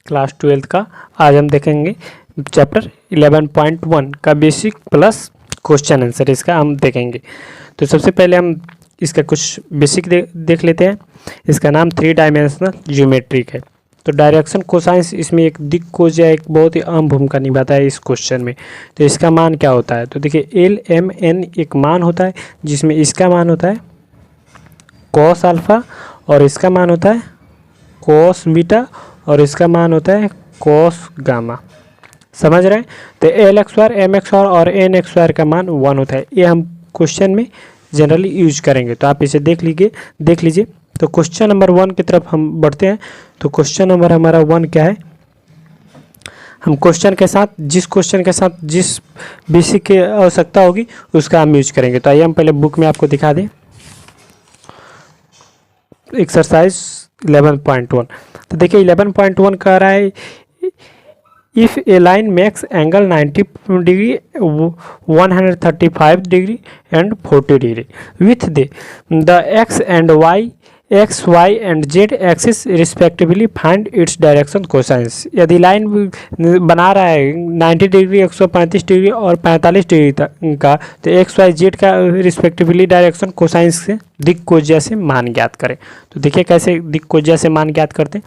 Class 12 का। आज हम देखेंगे चैप्टर 11.1 का बेसिक प्लस क्वेश्चन आंसर, इसका हम देखेंगे। तो सबसे पहले हम इसका कुछ बेसिक देख लेते हैं। इसका नाम 3 डायमेंशनल ज्योमेट्रिक है। तो डायरेक्शन कोसाइंस इसमें एक दिक कोजिया एक बहुत ही अहम भूमिका निभाता है इस क्वेश्चन में। तो इसका मान क्या होता है? तो देखिए एल एम एन एक मान होता है जिसमें इसका मान होता है कॉस अल्फा और इसका मान होता है कॉस बीटा और इसका मान होता है कॉस गामा। समझ रहे हैं? तो एल एक्स वार एम एक्स वार और एन एक्स वार का मान 1 होता है। ये हम क्वेश्चन में जनरली यूज करेंगे, तो आप इसे देख लीजिए। तो क्वेश्चन नंबर 1 की तरफ हम बढ़ते हैं। तो क्वेश्चन नंबर हमारा 1 क्या है? हम क्वेश्चन के साथ जिस बेसिक की आवश्यकता होगी उसका हम यूज करेंगे। तो आइए हम पहले बुक में आपको दिखा दें एक्सरसाइज 11.1। तो देखिए 11.1 कह रहा है if a line makes angle 90 degree 135 degree and 40 degree with the X Y and Z axis respectively find its direction cosines. यदि लाइन बना रहा है 90 डिग्री 135 डिग्री और 45 डिग्री तक का, तो एक्स वाई जेड का रिस्पेक्टिवली डायरेक्शन कोसाइंस से दिक कोजिया से मान ज्ञात करें। तो देखिए कैसे दिक कोजिया से मान ज्ञात करते हैं।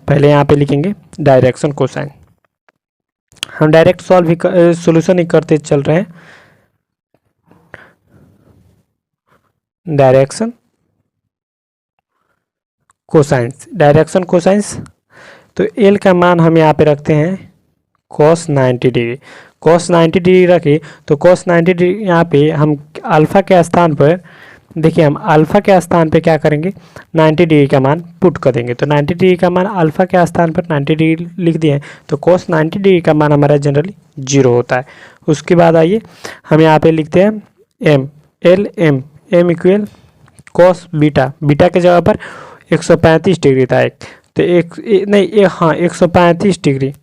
पहले यहाँ पे लिखेंगे डायरेक्शन कोसाइन। हम डायरेक्ट सॉल्व ही सॉल्यूशन ही करते चल रहे हैं। Direction cosines. तो एल का मान हम यहाँ पे रखते हैं cos 90 डिग्री। cos 90 डिग्री रखे तो cos 90 डिग्री यहाँ पे हम अल्फ़ा के स्थान पर, देखिए हम अल्फ़ा के स्थान पे क्या करेंगे 90 डिग्री का मान पुट कर देंगे। तो 90 डिग्री का मान अल्फ़ा के स्थान पर 90 डिग्री लिख दिए हैं। तो cos 90 डिग्री का मान हमारा जनरली 0 होता है। उसके बाद आइए हम यहाँ पे लिखते हैं एम इक्वल cos बीटा के जगह पर 135 डिग्री था एक, तो 135 डिग्री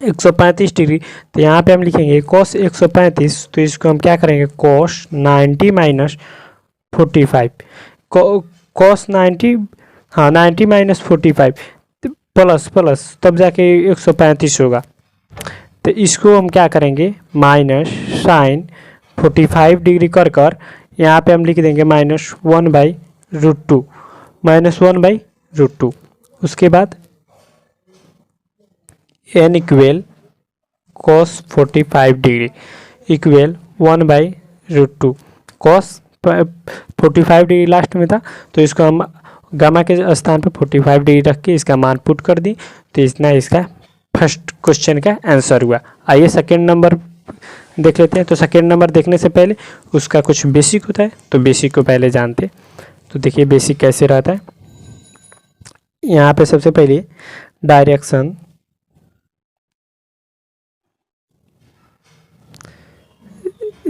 135 डिग्री। तो यहाँ पे हम लिखेंगे cos 135, तो इसको हम क्या करेंगे cos 90 minus 45 cos 90 90 minus 45 plus तब जाके 135 होगा। तो इसको हम क्या करेंगे माइनस साइन 45 डिग्री कर यहाँ पे हम लिख देंगे -1/√2 -1/√2। उसके बाद n equal cos 45 degree equal 1/√2 cos 45 degree last में था, तो इसको हम गामा के स्थान पे 45 डिग्री रख के इसका मान पुट कर दी। तो इतना इसका फर्स्ट क्वेश्चन का आंसर हुआ। आइए सेकेंड नंबर देख लेते हैं। तो सेकेंड नंबर देखने से पहले उसका कुछ बेसिक होता है, तो बेसिक को पहले जानते हैं। तो देखिए बेसिक कैसे रहता है। यहाँ पे सबसे पहले डायरेक्शन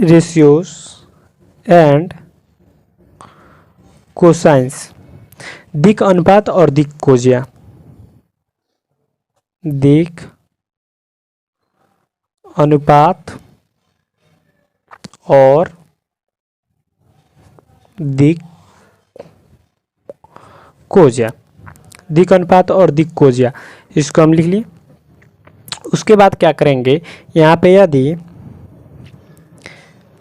रेशियोज एंड कोसाइंस, दिक अनुपात और दिक कोजिया, दिक अनुपात और दिक कोजिया, दिक अनुपात और दिक कोजिया, इसको हम लिख लिए। उसके बाद क्या करेंगे, यहाँ पे यदि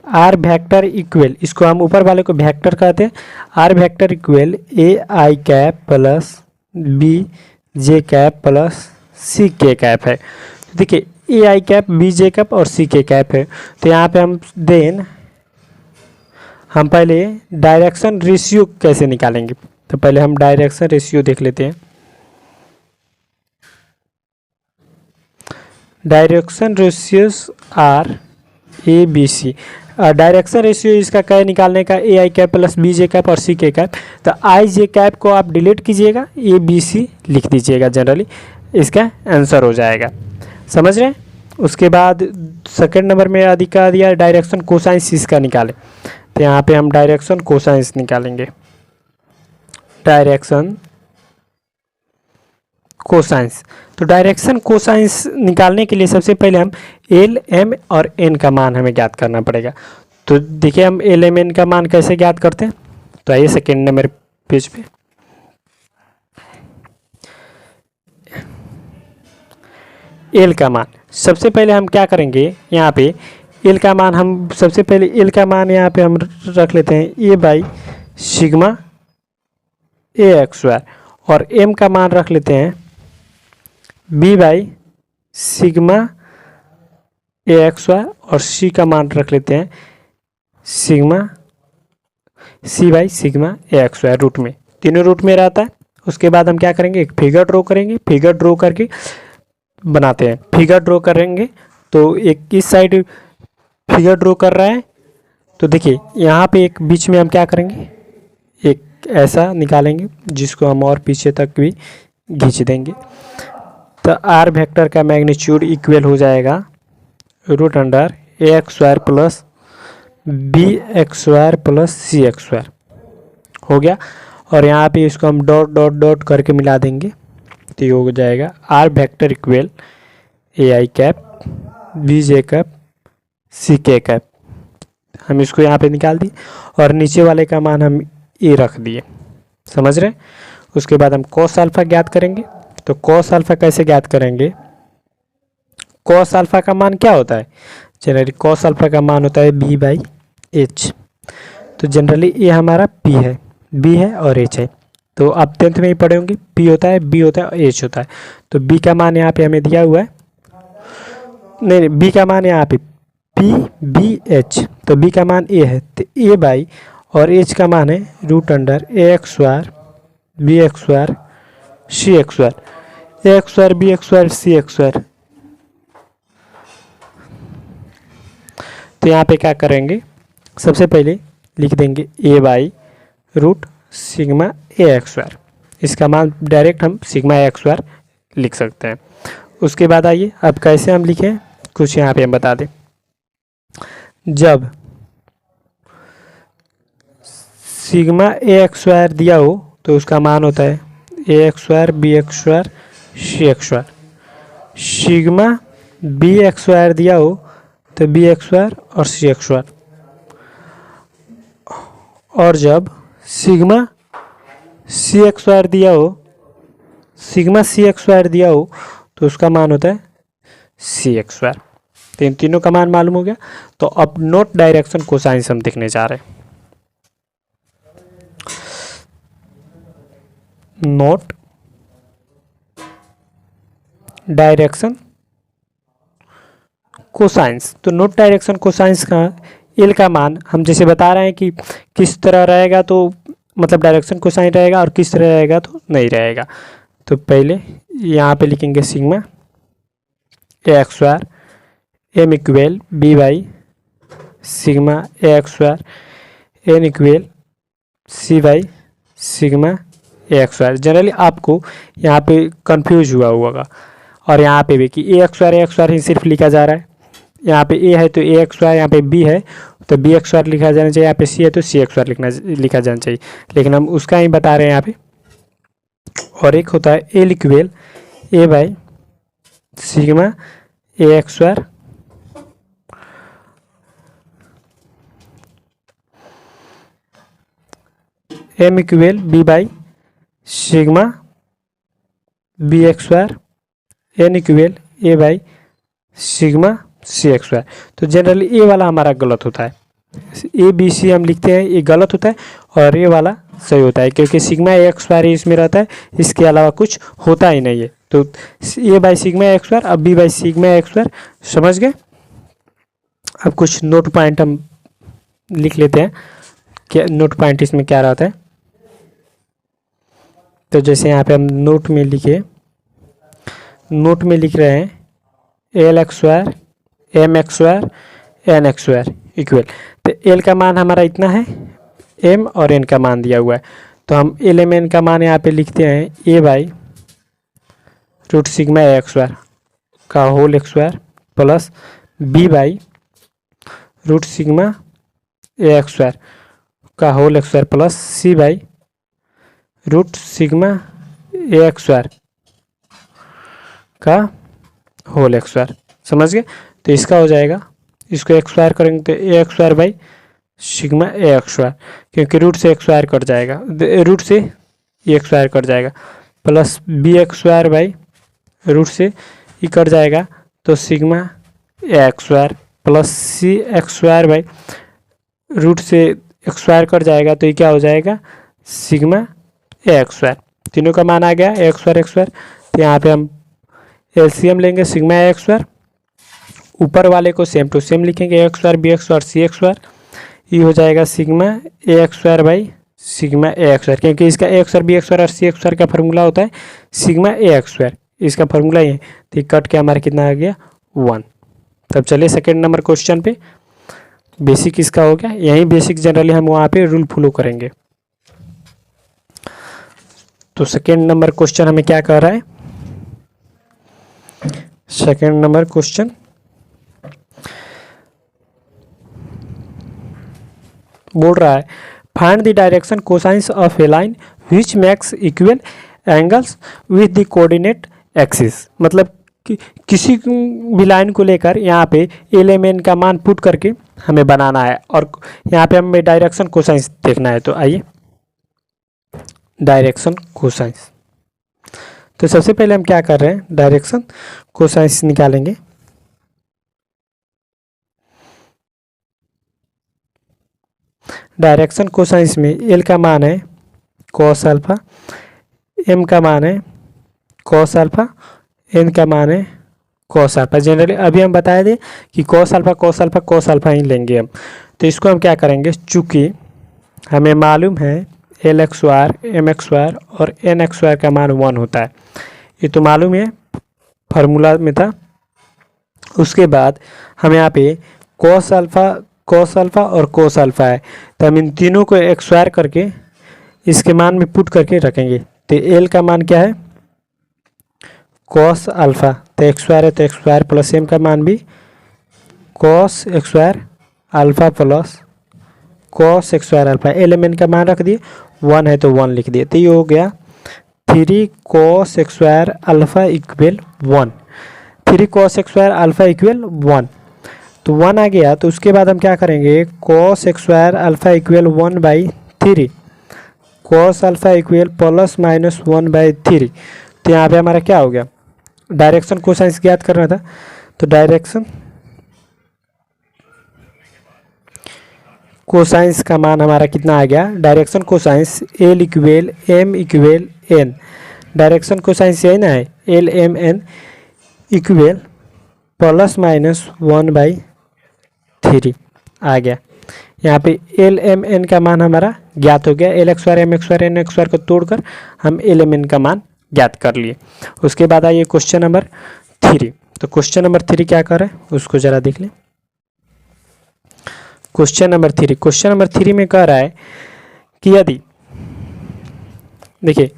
आर वेक्टर इक्वल, इसको हम ऊपर वाले को वेक्टर कहते हैं, आर वेक्टर इक्वल ए आई कैप प्लस बी जे कैप प्लस सी के कैप है। तो देखिए a I cap B J cap और सी के कैप है। तो यहाँ पे हम पहले डायरेक्शन रेशियो कैसे निकालेंगे। तो पहले हम डायरेक्शन रेशियो देख लेते हैं। Direction ratios are a b c. Direction ratio इसका क्या निकालने का, a I cap plus b J cap और सी के कैप। तो आई जे कैप को आप डिलीट कीजिएगा, ए बी सी लिख दीजिएगा, जनरली इसका आंसर हो जाएगा। समझ रहे हैं? उसके बाद सेकंड नंबर में अधिका दिया डायरेक्शन कोसाइंस इसका निकालें। तो यहाँ पे हम डायरेक्शन कोसाइंस निकालेंगे। डायरेक्शन कोसाइंस, तो डायरेक्शन कोसाइंस निकालने के लिए सबसे पहले हम एल एम और एन का मान हमें ज्ञात करना पड़ेगा। तो देखिए हम एल एम एन का मान कैसे ज्ञात करते हैं। तो आइए सेकेंड नंबर पेज पे एल का मान। सबसे पहले हम क्या करेंगे, यहाँ पे एल का मान हम सबसे पहले एल का मान यहाँ पे हम रख लेते हैं a by sigma A x square, और एम का मान रख लेते हैं B by sigma A x square, और सी का मान रख लेते हैं sigma C by sigma A x square. Root में, तीनों रूट में रहता है। उसके बाद हम क्या करेंगे, एक फिगर ड्रॉ करेंगे। फिगर ड्रॉ करके बनाते हैं, फिगर ड्रॉ करेंगे तो एक इस साइड फिगर ड्रॉ कर रहा है, तो देखिए यहाँ पे एक बीच में हम क्या करेंगे, एक ऐसा निकालेंगे जिसको हम और पीछे तक भी खींच देंगे। तो आर वेक्टर का मैग्नीट्यूड इक्वल हो जाएगा root under a x square plus b x square plus c x square हो गया। और यहाँ पे इसको हम डॉट डॉट डॉट करके मिला देंगे, तो ये हो जाएगा आर वेक्टर इक्वल ए आई cap B J cap C के कैप। हम इसको यहाँ पे निकाल दिए, और नीचे वाले का मान हम ए रख दिए, समझ रहे। उसके बाद हम कॉस अल्फा ज्ञात करेंगे। तो कॉस अल्फा कैसे ज्ञात करेंगे, कॉस अल्फा का मान क्या होता है, जनरली कॉस अल्फा का मान होता है बी बाई एच। तो जनरली ये हमारा पी है, बी है और एच है। तो आप 10th में ही पढ़े होंगे, पी होता है, बी होता है और एच होता है। तो बी का मान यहाँ पे हमें दिया हुआ है, नहीं बी का मान यहाँ पे पी बी एच, तो बी का मान ए है, तो ए बाई और एच का मान है root under a x square B x square C x square, a x square B x square C x square. तो यहाँ पे क्या करेंगे, सबसे पहले लिख देंगे a by root sigma A x square. इसका मान डायरेक्ट हम सिग्मा ए एक्स स्क्वायर लिख सकते हैं। उसके बाद आइए अब कैसे हम लिखें, कुछ यहाँ पे हम बता दें। जब सिग्मा ए एक्स स्क्वायर दिया हो तो उसका मान होता है a x square B x square C x square. Sigma B x square दिया हो तो बी एक्स स्क्वायर और सी एक्स स्क्वायर। और जब सिग्मा सी एक्स स्क्वायर दिया हो, सिग्मा सी एक्स स्क्वायर दिया हो तो उसका मान होता है सी एक्स स्क्वायर। तो इन तीनों का मान मालूम हो गया। तो अब नोट डायरेक्शन कोसाइंस हम देखने जा रहे हैं। Note direction cosines. तो नोट डायरेक्शन कोसाइंस का एल का मान हम जैसे बता रहे हैं कि किस तरह रहेगा, तो मतलब डायरेक्शन कोसाइन रहेगा, और किस तरह रहेगा तो नहीं रहेगा। तो पहले यहाँ पे लिखेंगे sigma A x square M equal B by sigma A x square N equal C by sigma A x square. Generally आपको यहाँ पे कंफ्यूज हुआ होगा, और यहाँ पे भी कि ए एक्स स्क्वायर ही सिर्फ लिखा जा रहा है। यहाँ पे ए है तो ए एक्स स्क्वायर, यहाँ पे बी है तो बी एक्स स्क्वायर लिखा जाना चाहिए, यहाँ पे सी है तो सी एक्स स्क्वायर लिखा जाना चाहिए, लेकिन हम उसका ही बता रहे हैं यहाँ पे। और एक होता है L equal A by sigma A x square M equal B by sigma B x square N equal A by sigma C x square. तो जनरली ए वाला हमारा गलत होता है, ए बी सी हम लिखते हैं, ये गलत होता है, और ए वाला सही होता है, क्योंकि सिग्मा ए एक्स स्क्वायर इसमें रहता है, इसके अलावा कुछ होता ही नहीं है। तो a by sigma A x square, अब b by sigma A x square, समझ गए। अब कुछ नोट पॉइंट हम लिख लेते हैं, क्या नोट पॉइंट इसमें क्या रहता है। तो जैसे यहाँ पे हम नोट में लिख रहे हैं L X square M X square N X square equal. तो एल का मान हमारा इतना है, एम और एन का मान दिया हुआ है, तो हम एल एम एन का मान यहाँ पे लिखते हैं a by root sigma A x square का whole x square plus b by root sigma A x square का whole x square plus c by root sigma A x square का whole x square. समझ गए। तो इसका हो जाएगा, इसको एक्स स्क्वायर करेंगे तो a x square by sigma A x square, क्योंकि रूट से एक्स स्क्वायर कट जाएगा, रूट से एक्स स्क्वायर कट जाएगा, plus b x square by root से ये कट जाएगा तो sigma x square plus c x square by root से एक्स स्क्वायर कट जाएगा तो ये क्या हो जाएगा सिग्मा एक्स स्क्वायर। तीनों का मान आ गया एक्स स्क्वायर। तो यहाँ पे हम एलसीएम लेंगे सिग्मा एक्स स्क्वायर, ऊपर वाले को सेम टू सेम लिखेंगे x square B x square सी एक्स स्क्वायर। ये हो जाएगा sigma A x square by sigma A x square, क्योंकि इसका a x square B x square और सी एक्स स्क्वायर का फॉर्मूला होता है सिग्मा ए एक्स स्क्वायर, इसका फॉर्मूला ये। तो कट के हमारा कितना आ गया 1। तब चलिए सेकेंड नंबर क्वेश्चन पे। बेसिक इसका हो गया, यही बेसिक जनरली हम वहाँ पे रूल फॉलो करेंगे। तो सेकेंड नंबर क्वेश्चन हमें क्या कह रहा है, सेकेंड नंबर क्वेश्चन बोल रहा है find the direction cosines of A line which makes equal angles with the coordinate axis. मतलब किसी भी लाइन को लेकर यहाँ पे एल का मान पुट करके हमें बनाना है और यहाँ पे हमें डायरेक्शन कोसाइंस देखना है। तो आइए डायरेक्शन कोसाइंस, तो सबसे पहले हम क्या कर रहे हैं डायरेक्शन कोसाइंस निकालेंगे। डायरेक्शन कोसाइंस में एल का मान है कॉस अल्फा, एम का मान है कॉस अल्फा, एन का मान है कॉस अल्फा। जनरली अभी हम बताए थे कि कॉस अल्फा ही लेंगे हम। तो इसको हम क्या करेंगे, चूँकि हमें मालूम है L X square M X square और एन एक्स स्क्वायर का मान 1 होता है, ये तो मालूम है फार्मूला में था। उसके बाद हम यहाँ पे कॉस अल्फा और कोस अल्फा है, तो हम इन तीनों को एक्स स्क्वायर करके इसके मान में पुट करके रखेंगे। तो एल का मान क्या है कॉस अल्फा, तो एक्स स्क्वायर है तो एक्स स्क्वायर प्लस एम का मान भी cos X square alpha plus cos X square alpha. L M N का मान रख दिए 1 है तो 1 लिख दिए। तो ये हो गया 3 cos X square alpha equal 1, 3 cos X square alpha equal 1। तो 1 आ गया, तो उसके बाद हम क्या करेंगे cos X square alpha equal 1/3 cos alpha equal plus minus 1/3। तो यहाँ पे हमारा क्या हो गया डायरेक्शन कोसाइंस ज्ञात करना था। तो डायरेक्शन कोसाइंस का मान हमारा कितना आ गया, direction cosines L equal M equal N, direction cosines यही ना है L M N equal plus minus 1/3 आ गया। यहाँ पे एल एम एन का मान हमारा ज्ञात हो गया, L X square M X square N X square को तोड़कर हम एल एम एन का मान ज्ञात कर लिए। उसके बाद आइए क्वेश्चन नंबर 3। तो क्वेश्चन नंबर 3 क्या कर रहे हैं उसको जरा देख लें। क्वेश्चन नंबर 3 में कह रहा है कि यदि देखिए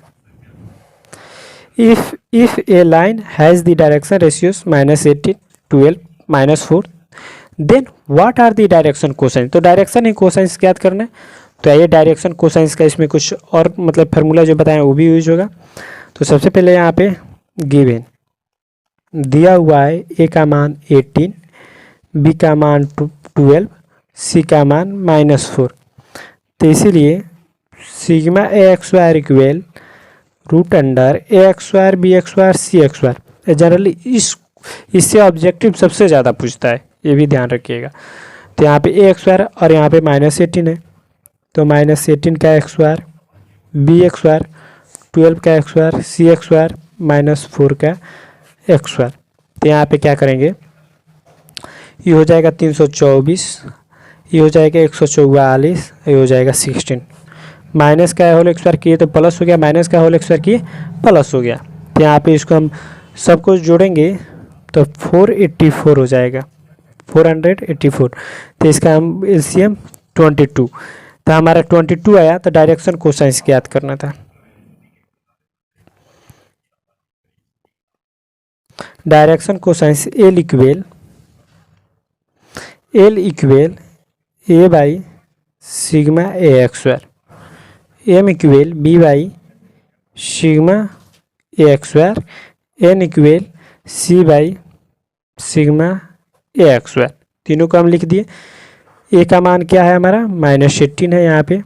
if a line has the direction ratios -18 12 -4 then what are the direction cosines. तो डायरेक्शन ही कोसाइंस ज्ञात करना है। तो आइए डायरेक्शन कोसाइंस का इसमें कुछ और मतलब फार्मूला जो बताएं वो भी यूज होगा। तो सबसे पहले यहाँ पे गिवन दिया हुआ है ए का मान 18, बी का मान 12, सी का मान -4। तो इसीलिए sigma A x square equal root under a x square B x square C x square. Generally इससे ऑब्जेक्टिव सबसे ज़्यादा पूछता है, ये भी ध्यान रखिएगा। तो यहाँ पे ए एक्स स्क्वायर और यहाँ पे -18 है, तो -18 का X square B x square 12 का एक्स स्क्वायर सी एक्स स्क्वायर -4 का एक्स स्क्वायर। तो यहाँ पे क्या करेंगे, ये हो जाएगा 324, ये हो जाएगा 144, ये हो जाएगा 16। माइनस का होल एक्स स्क्वायर किए तो प्लस हो गया, माइनस का होल एक्स स्क्वायर किए प्लस हो गया। तो यहाँ पे इसको हम सब कुछ जोड़ेंगे तो 484 हो जाएगा, 484। तो इसका हम एलसीएम 22, तो हमारा 22 आया। तो डायरेक्शन कोसाइंस ज्ञात करना था। Direction cosines L equal A by sigma A x square, M equal B by sigma A x square, N equal C by sigma A x square. तीनों को हम लिख दिए। ए का मान क्या है हमारा -18 है, यहाँ पे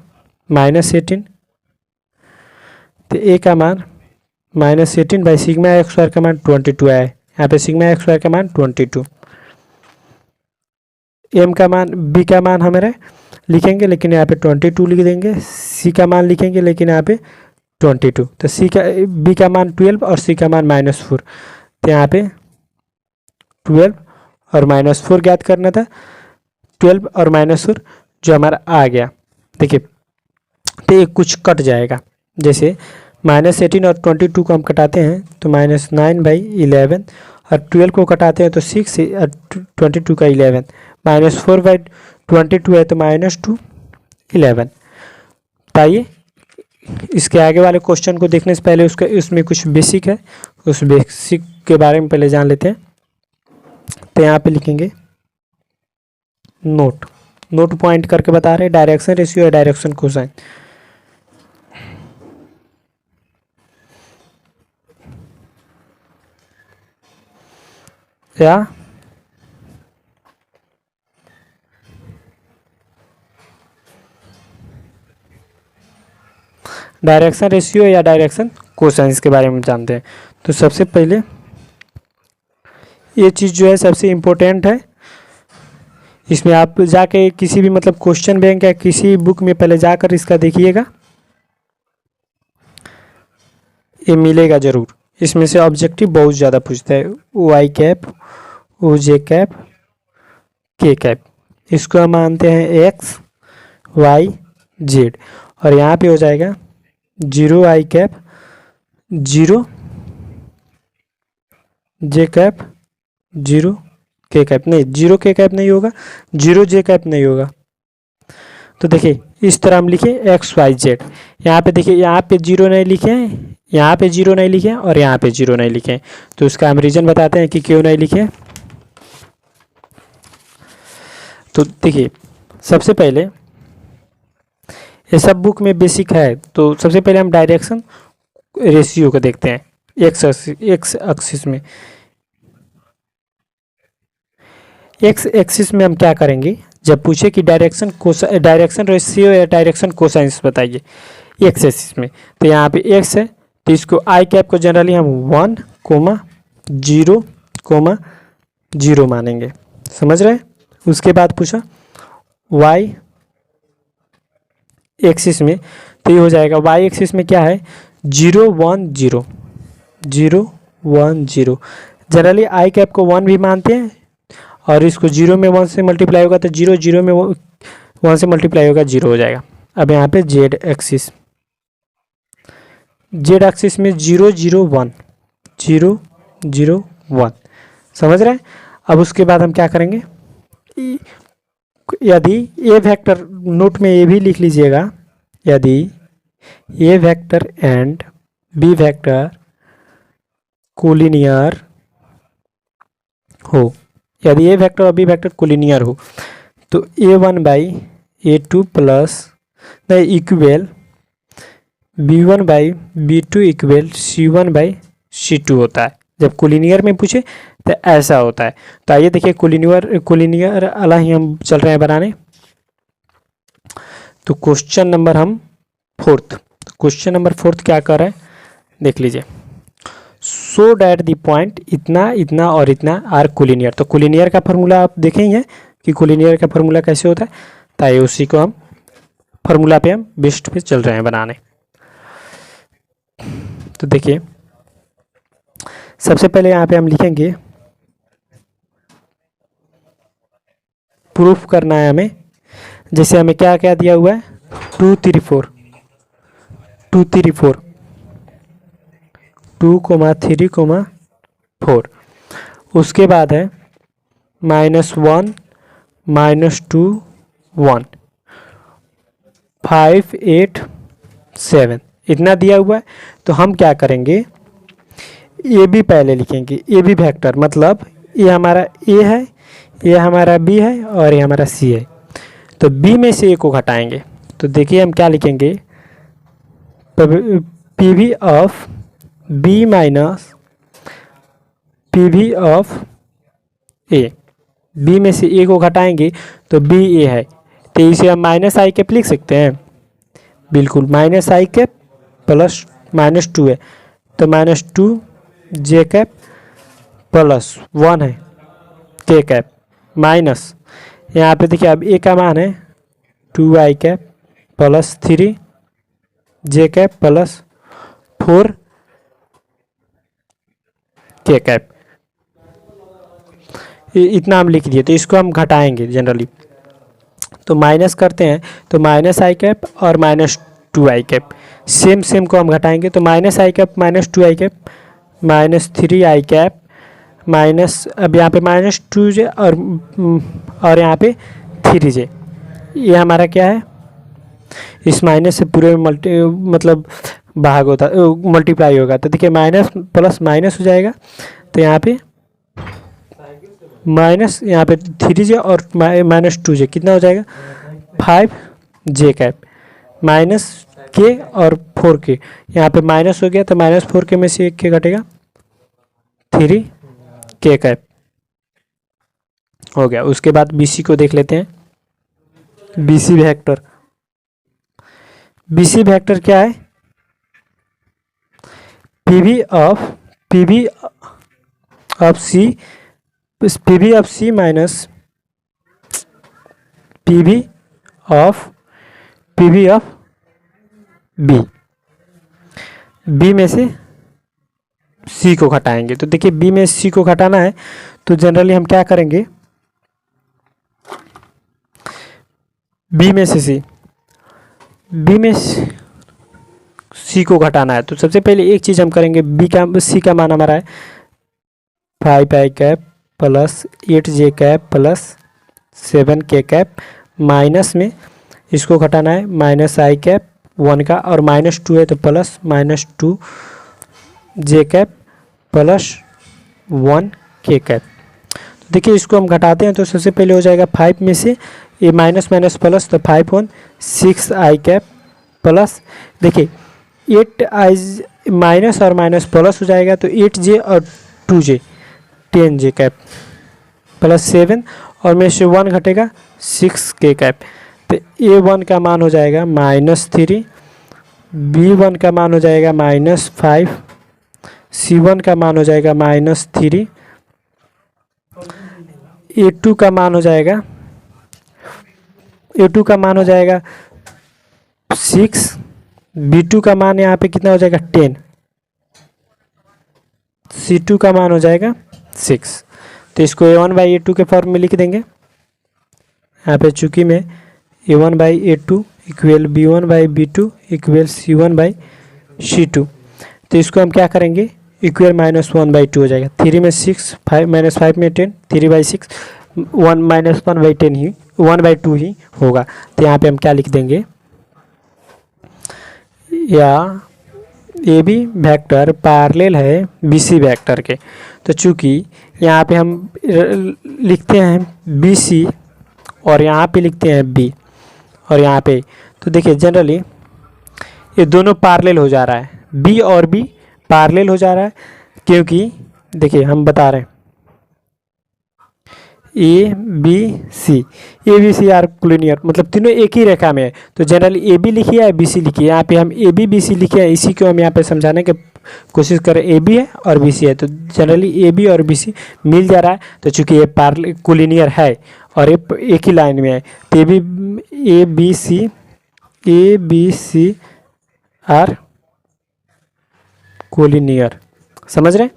-18। तो ए का मान -18 बाई सिग्मा एक्स स्क्वायर का मान 22 आया है, यहाँ पे सिग्मा एक्स स्क्वायर का मान 22, एम का मान बी का मान हमारे लिखेंगे लेकिन यहाँ पे 22 लिख देंगे, सी का मान लिखेंगे लेकिन यहाँ पे 22, तो सी का बी का मान 12 और सी का मान -4, तो यहाँ पे 12 और -4 ज्ञात करना था, 12 और -4 जो हमारा आ गया। देखिए तो ये कुछ कट जाएगा, जैसे -18 और 22 को हम कटाते हैं तो -9/11 और 12 को कटाते हैं तो 6 और 22 का 11, -4/22 है तो -2 11। आइए इसके आगे वाले क्वेश्चन को देखने से पहले उसमें कुछ बेसिक है, उस बेसिक के बारे में पहले जान लेते हैं। तो यहाँ पे लिखेंगे नोट पॉइंट करके बता रहे हैं डायरेक्शन रेशियो या डायरेक्शन कोसाइन। या डायरेक्शन रेशियो या डायरेक्शन कोसाइन के बारे में जानते हैं। तो सबसे पहले ये चीज़ जो है सबसे इम्पोर्टेंट है, इसमें आप जाके किसी भी मतलब क्वेश्चन बैंक या किसी बुक में पहले जाकर इसका देखिएगा, ये मिलेगा ज़रूर। इसमें से ऑब्जेक्टिव बहुत ज़्यादा पूछता है, वाई कैप, ओ जे कैप, के कैप, इसको हम मानते हैं एक्स वाई जेड, और यहाँ पे हो जाएगा 0 आई कैप, 0 जे कैप, 0 के कैप, नहीं 0 के कैप नहीं होगा, 0 जे कैप नहीं होगा। तो देखिए इस तरह हम लिखे एक्स वाई जेड, यहाँ पे देखिए यहाँ पे 0 नहीं लिखे हैं, यहाँ पे 0 नहीं लिखे हैं और यहाँ पे 0 नहीं लिखे हैं, तो उसका हम रीज़न बताते हैं कि क्यों नहीं लिखे। तो देखिए सबसे पहले ये सब बुक में बेसिक है, तो सबसे पहले हम डायरेक्शन रेशियो को देखते हैं। एक्स एक्सिस में, एक्स एक्सिस में हम क्या करेंगे, जब पूछे कि डायरेक्शन रेशियो या डायरेक्शन कोसाइंस बताइए एक्स एक्सिस में, तो यहाँ पे एक्स है तो इसको आई कैप को जनरली हम 1,0,0 मानेंगे, समझ रहे हैं। उसके बाद पूछा वाई एक्सिस में, तो ये हो जाएगा वाई एक्सिस में क्या है 0 1 0 0 1 0, जनरली आई कैप को 1 भी मानते हैं और इसको 0 में 1 से मल्टीप्लाई होगा तो 0 0 में 1 से मल्टीप्लाई होगा 0 हो जाएगा। अब यहाँ पे जेड एक्सिस में 0 0 1 0 0 1, समझ रहे हैं। अब उसके बाद हम क्या करेंगे, यदि ए वेक्टर, नोट में ये भी लिख लीजिएगा, यदि a vector and b vector collinear हो, यदि ए वेक्टर और बी वेक्टर कोलिनियर हो तो a1/a2 प्लस नहीं इक्वल b1/b2 इक्वल c1/c2 होता है। जब कोलिनियर में पूछे तो ऐसा होता है। तो आइए देखिए कोलिनियर वाला ही हम चल रहे हैं बनाने। तो क्वेश्चन नंबर हम क्वेश्चन नंबर फोर्थ क्या कर रहे हैं देख लीजिए। सो डैट द पॉइंट इतना इतना और इतना आर कोलिनियर। तो कोलिनियर का फार्मूला आप देखे ही हैं कि कोलिनियर का फार्मूला कैसे होता है, ताकि उसी को हम फार्मूला पे हम बेस्ट पे चल रहे हैं बनाने। तो देखिए सबसे पहले यहाँ पे हम लिखेंगे, प्रूफ करना है हमें, जैसे हमें क्या क्या दिया हुआ है 2 3 4 2 3 4 2, 3, 4। उसके बाद है -1 -2 1 5 8 7, इतना दिया हुआ है। तो हम क्या करेंगे, ए बी पहले लिखेंगे, ए बी वेक्टर मतलब ये हमारा ए है, ये हमारा बी है और ये हमारा सी है। तो बी में से ए को घटाएंगे, तो देखिए हम क्या लिखेंगे, P V of B minus P V of A. B में से ए को घटाएंगे तो बी ए है, तो इसे हम माइनस आई कैप लिख सकते हैं, बिल्कुल माइनस आई कैप प्लस -2 है तो -2 जे कैप प्लस 1 है के कैप माइनस, यहाँ पे देखिए अब ए का मान है 2i कैप प्लस 3 जे कैप प्लस 4 के कैप, इतना हम लिख दिए। तो इसको हम घटाएंगे जनरली, तो माइनस करते हैं तो माइनस आई कैप और माइनस 2i कैप, सेम को हम घटाएंगे तो minus i cap minus 2i cap minus 3i cap minus, अब यहाँ पे माइनस 2j और यहाँ पे 3j, ये हमारा क्या है, इस माइनस से पूरे मतलब भाग होता मल्टीप्लाई होगा। तो देखिए माइनस प्लस माइनस हो जाएगा, तो यहाँ पे माइनस, यहाँ पे 3j और माइनस 2j कितना हो जाएगा 5j कैप माइनस के और 4k, यहाँ पे माइनस हो गया तो माइनस 4k में से 1k घटेगा 3k कैप हो गया। उसके बाद BC को देख लेते हैं। BC वेक्टर, BC वेक्टर क्या है, PV of C minus PV of B में से C को घटाएंगे। तो देखिए B में C को घटाना है तो जनरली हम क्या करेंगे, B में C को घटाना है तो सबसे पहले एक चीज़ हम करेंगे, C का मान हमारा है 5i cap plus 8j cap plus 7k cap, minus में इसको घटाना है माइनस i कैप 1 का और माइनस 2 है तो plus minus 2j cap plus 1k cap. तो देखिए इसको हम घटाते हैं तो सबसे पहले हो जाएगा 5 में से ये माइनस माइनस प्लस, तो 5 1 6i कैप प्लस, देखिए 8i माइनस और माइनस प्लस हो जाएगा तो 8j और 2j 10j कैप प्लस 7 और में से 1 घटेगा 6k कैप। तो A1 का मान हो जाएगा माइनस 3, B1 का मान हो जाएगा माइनस 5, C1 का मान हो जाएगा माइनस 3, A2 का मान हो जाएगा A2 6, B2 का मान यहाँ पे कितना हो जाएगा 10, C2 का मान हो जाएगा 6। तो इसको A1/A2 के फॉर्म में लिख देंगे। यहाँ पे चूंकि में A1/A2 equal B1/B2 equal C1/C2, तो इसको हम क्या करेंगे, इक्वल माइनस 1/2 हो जाएगा, 3 में 6 5 माइनस 5 में 10 3/6 1 माइनस 1/10 ही 1/2 ही होगा। तो यहाँ पे हम क्या लिख देंगे, या AB वेक्टर पैरेलल है BC वेक्टर के। तो चूंकि यहाँ पे हम लिखते हैं BC और यहाँ पे लिखते हैं B और यहाँ पे, तो देखिए जनरली ये दोनों पैरेलल हो जा रहा है, B और B पैरेलल हो जा रहा है, क्योंकि देखिए हम बता रहे हैं ABC आर कोलिनियर, मतलब तीनों एक ही रेखा में है। तो जनरली AB लिखिए या BC लिखिए, यहाँ पे हम AB BC लिखे हैं, इसी को हम यहाँ पे समझाने की कोशिश करें, AB है और BC है तो जनरली AB और BC मिल जा रहा है। तो चूंकि ये पैरेलल कोलिनियर है और ये एक ही लाइन में है तो ABC आर कोलिनियर, समझ रहे हैं।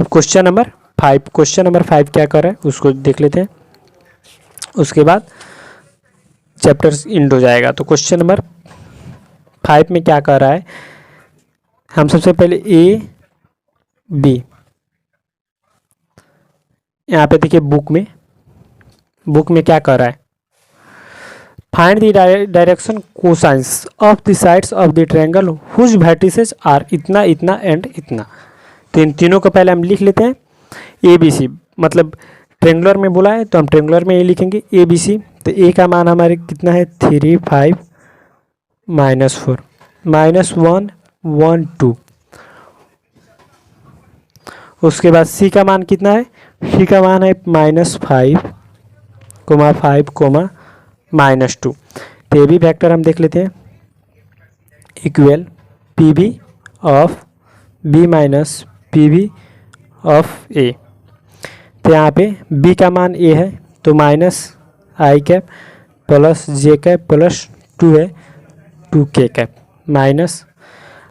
अब क्वेश्चन नंबर 5 क्या कर रहा है उसको देख लेते हैं, उसके बाद चैप्टर एंड हो जाएगा। तो क्वेश्चन नंबर 5 में क्या कर रहा है, हम सबसे पहले B, यहाँ पे देखिए बुक में क्या कर रहा है, find the direction cosines of the sides of the triangle whose vertices are इतना इतना एंड इतना। तो इन तीनों को पहले हम लिख लेते हैं। ABC मतलब ट्रेंगुलर में बोला है तो हम ट्रेंगुलर में ये लिखेंगे ABC। तो A का मान हमारे कितना है 3 5 -4 -1 1 2। उसके बाद C का मान कितना है, C का मान है -5 5 -2। तो AB वेक्टर हम देख लेते हैं, equal PV of B minus PV of A। तो यहाँ पे b का मान a है तो minus i cap plus J cap plus 2 है 2k कैप माइनस,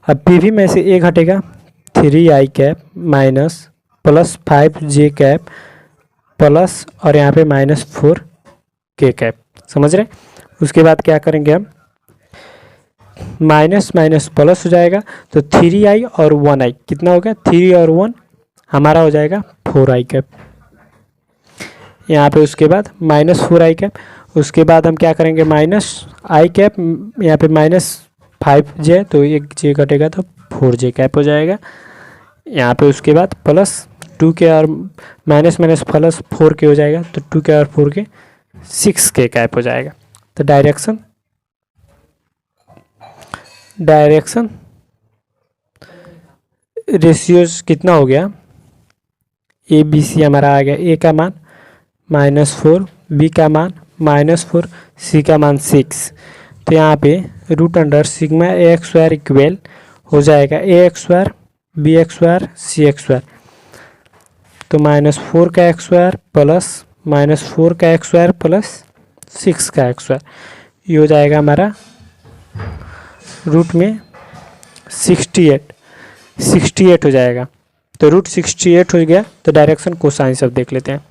अब पी में से a घटेगा 3i cap minus plus 5j cap plus और यहाँ पे माइनस 4k कैप। समझ रहे? उसके बाद क्या करेंगे हम, माइनस माइनस प्लस हो जाएगा तो 3i और 1i कितना हो गया, 3 और 1 हमारा हो जाएगा 4i कैप यहाँ पे। उसके बाद माइनस 4i कैप, उसके बाद हम क्या करेंगे माइनस आई कैप, यहाँ पे माइनस 5j तो एक j घटेगा तो 4j कैप हो जाएगा यहाँ पे। उसके बाद प्लस 2k और माइनस माइनस प्लस 4k हो जाएगा तो 2k और 4k 6k कैप हो जाएगा। तो डायरेक्शन रेशियोज कितना हो गया, ए बी सी हमारा आ गया, ए का मान -4, बी का मान -4, सी का मान 6। तो यहाँ पे रूट अंडर सिग्मा ए एक्स स्क्वायर इक्वल हो जाएगा a x square B x square C x square. तो -4 का एक्स स्क्वायर प्लस -4 का एक्स स्क्वायर प्लस 6 का एक्स स्क्वायर, ये हो जाएगा हमारा रूट में 68 हो जाएगा। तो रूट 68 हो गया। तो डायरेक्शन कोसाइन सब देख लेते हैं।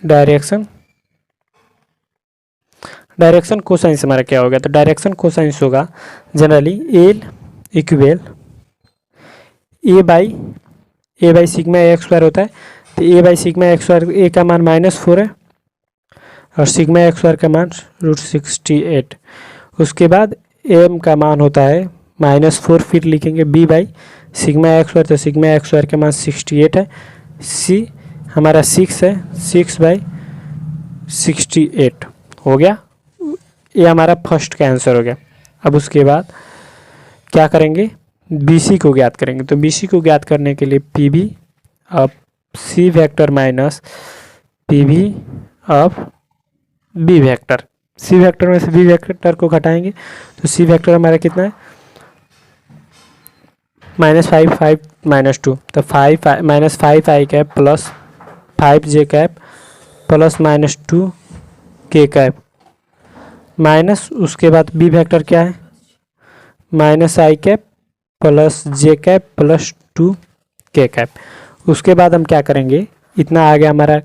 डायरेक्शन कोसाइंस हमारा क्या होगा, तो डायरेक्शन कोसाइंस होगा generally L equal A by sigma A x square होता है। तो a by sigma x square, ए का मान -4 है और सिग्मा एक्स स्क्वायर का मान रूट 68। उसके बाद एम का मान होता है -4, फिर लिखेंगे b by sigma x square, तो सिग्मा एक्स स्क्वायर का मान 68 है। सी हमारा 6 है, 6/68 हो गया। ये हमारा फर्स्ट का आंसर हो गया। अब उसके बाद क्या करेंगे, BC को ज्ञात करेंगे। तो BC को ज्ञात करने के लिए PB अब C वेक्टर माइनस PB अब B वेक्टर, C वेक्टर में से B वेक्टर को घटाएंगे तो C वेक्टर हमारा कितना है -5 5 -2, तो 5 -5i cap plus 5j cap plus -2k cap minus, उसके बाद B वेक्टर क्या है -i cap plus j cap plus 2k cap. उसके बाद हम क्या करेंगे, इतना आ गया हमारा,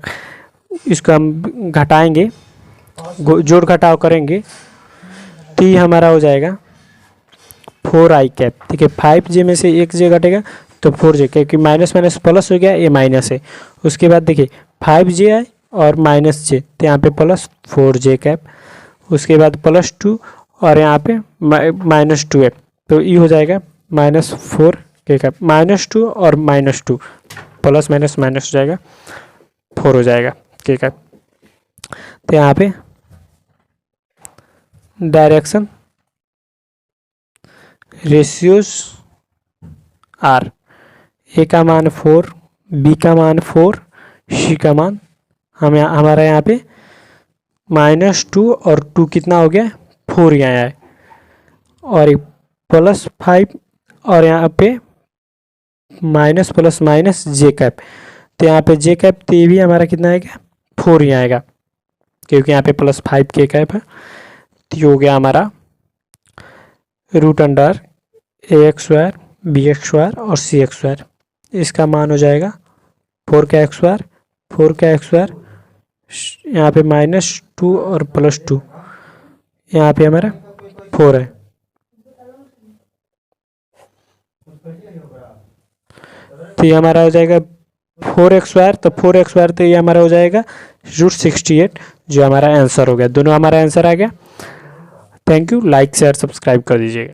इसको हम घटाएंगे, जोड़ घटाव करेंगे तो ये हमारा हो जाएगा 4i कैप। ठीक है, 5j में से एक j घटेगा तो 4j, क्योंकि माइनस माइनस प्लस हो गया, ये माइनस है। उसके बाद देखिए 5j और -j, तो यहाँ पे प्लस 4j कैप। उसके बाद +2 और यहाँ पे -2 है, तो ये हो जाएगा -4k कैप। -2 और -2 प्लस माइनस माइनस हो जाएगा 4 हो जाएगा k कैप। तो यहाँ पे डायरेक्शन रेशियोज आर, ए का मान 4, बी का मान 4, सी का मान हमारा यहाँ पे -2 और 2 कितना हो गया 4 यहाँ है, और +5 और यहाँ पे माइनस प्लस माइनस जे कैप। तो यहाँ पे जे कैप तो ये भी हमारा कितना आएगा 4 ही आएगा, क्योंकि यहाँ पे +5k कैप है। तो ये हो गया हमारा root under ax square bx square और cx स्क्वायर। इसका मान हो जाएगा 4k स्क्वायर, 4k स्क्वायर, यहाँ पे -2 और +2, यहाँ पे हमारा 4 है। तो ये हमारा हो जाएगा 4x स्क्वायर, तो 4x स्क्वायर तो ये हमारा हो जाएगा रूट 68, जो हमारा आंसर हो गया। दोनों हमारा आंसर आ गया। Thank you, like share subscribe कर दीजिएगा।